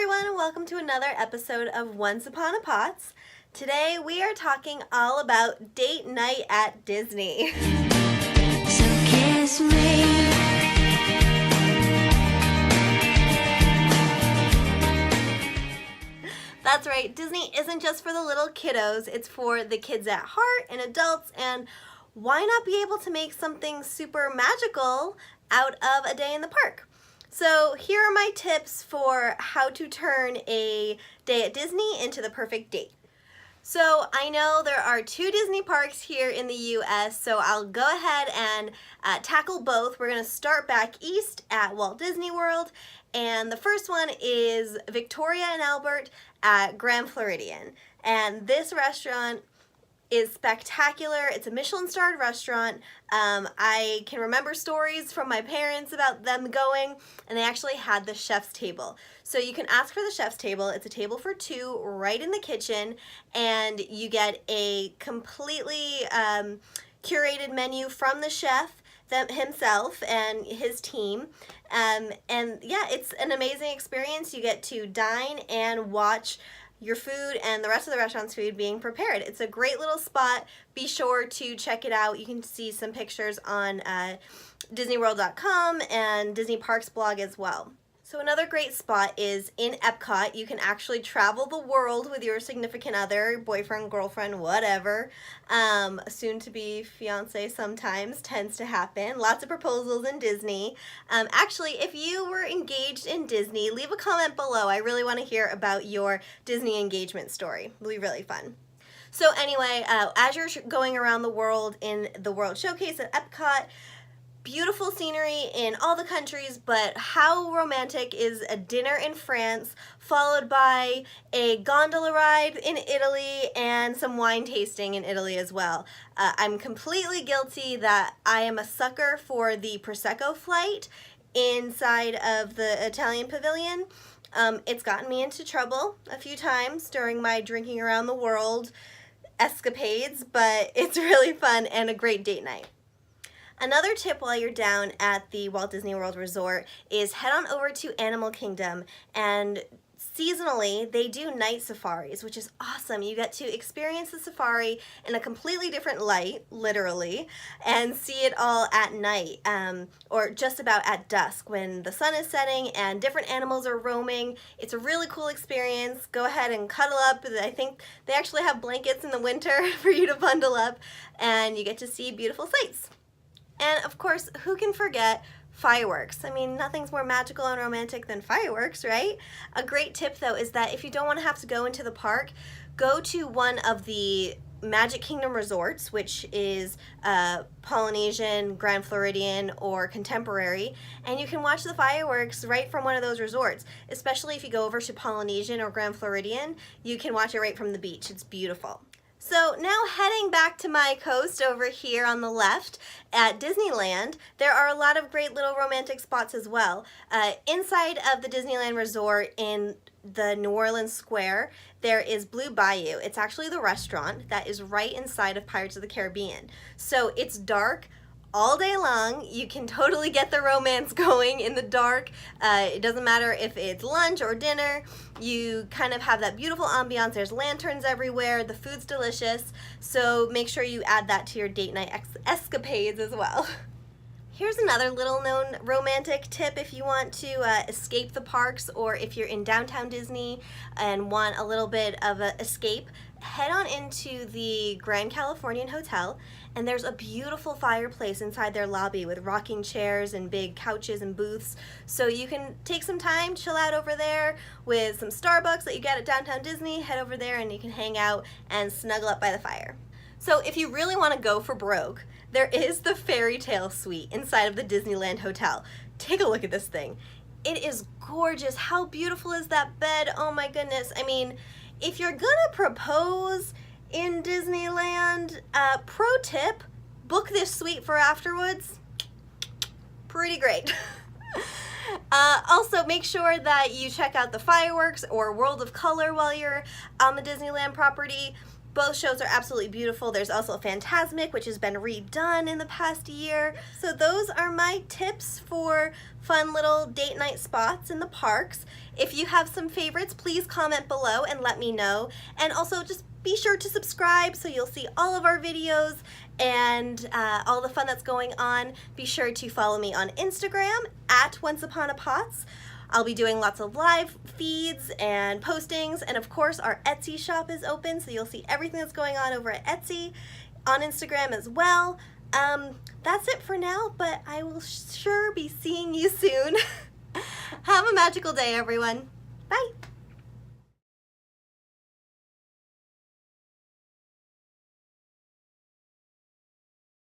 everyone, and welcome to another episode of Once Upon a Pots. Today we are talking all about date night at Disney. So kiss me. That's right, Disney isn't just for the little kiddos, it's for the kids at heart and adults, and why not be able to make something super magical out of a day in the park? So here are my tips for how to turn a day at Disney into the perfect date. So I know there are 2 Disney parks here in the US, so I'll go ahead and tackle both. We're going to start back east at Walt Disney World, and the first one is Victoria and Albert at Grand Floridian. And this restaurant is spectacular. It's a Michelin-starred restaurant. I can remember stories from my parents about them going, and they actually had the chef's table. So you can ask for the chef's table. It's a table for 2 right in the kitchen, and you get a completely curated menu from the chef himself and his team. And yeah, it's an amazing experience. You get to dine and watch your food and the rest of the restaurant's food being prepared. It's a great little spot. Be sure to check it out. You can see some pictures on DisneyWorld.com and Disney Parks blog as well. So another great spot is in Epcot. You can actually travel the world with your significant other, boyfriend, girlfriend, whatever. Soon to be fiance sometimes tends to happen. Lots of proposals in Disney. Actually, if you were engaged in Disney, leave a comment below. I really want to hear about your Disney engagement story. It'll be really fun. So anyway, as you're going around the world in the World Showcase at Epcot, beautiful scenery in all the countries, but how romantic is a dinner in France, followed by a gondola ride in Italy and some wine tasting in Italy as well. I'm completely guilty that I am a sucker for the Prosecco flight inside of the Italian pavilion. It's gotten me into trouble a few times during my drinking around the world escapades, but it's really fun and a great date night. Another tip while you're down at the Walt Disney World Resort is head on over to Animal Kingdom, and seasonally they do night safaris, which is awesome. You get to experience the safari in a completely different light, literally, and see it all at night, or just about at dusk when the sun is setting and different animals are roaming. It's a really cool experience. Go ahead and cuddle up. I think they actually have blankets in the winter for you to bundle up, and you get to see beautiful sights. And of course, who can forget fireworks? I mean, nothing's more magical and romantic than fireworks, right? A great tip though is that if you don't want to have to go into the park, go to one of the Magic Kingdom resorts, which is Polynesian, Grand Floridian, or Contemporary, and you can watch the fireworks right from one of those resorts. Especially if you go over to Polynesian or Grand Floridian, you can watch it right from the beach. It's beautiful. So now heading back to my coast over here on the left at Disneyland, there are a lot of great little romantic spots as well. Inside of the Disneyland Resort in the New Orleans Square, there is Blue Bayou. It's actually the restaurant that is right inside of Pirates of the Caribbean. So it's dark all day long. You can totally get the romance going in the dark. It doesn't matter if it's lunch or dinner. You kind of have that beautiful ambiance. There's lanterns everywhere. The food's delicious. So make sure you add that to your date night escapades as well. Here's another little known romantic tip if you want to escape the parks, or if you're in downtown Disney and want a little bit of an escape. Head on into the Grand Californian Hotel, and there's a beautiful fireplace inside their lobby with rocking chairs and big couches and booths. So you can take some time, chill out over there with some Starbucks that you get at downtown Disney. Head over there and you can hang out and snuggle up by the fire. So if you really want to go for broke, there is the Fairy Tale Suite inside of the Disneyland Hotel. Take a look at this thing. It is gorgeous. How beautiful is that bed? Oh my goodness. I mean, if you're gonna propose in Disneyland, pro tip, book this suite for afterwards. Pretty great. Also, make sure that you check out the fireworks or World of Color while you're on the Disneyland property. Both shows are absolutely beautiful. There's also Fantasmic, which has been redone in the past year. So those are my tips for fun little date night spots in the parks. If you have some favorites, please comment below and let me know. And also just be sure to subscribe so you'll see all of our videos and all the fun that's going on. Be sure to follow me on Instagram at Once Upon a Pots. I'll be doing lots of live feeds and postings, and of course our Etsy shop is open, so you'll see everything that's going on over at Etsy, on Instagram as well. That's it for now, but I will sure be seeing you soon. Have a magical day, everyone. Bye.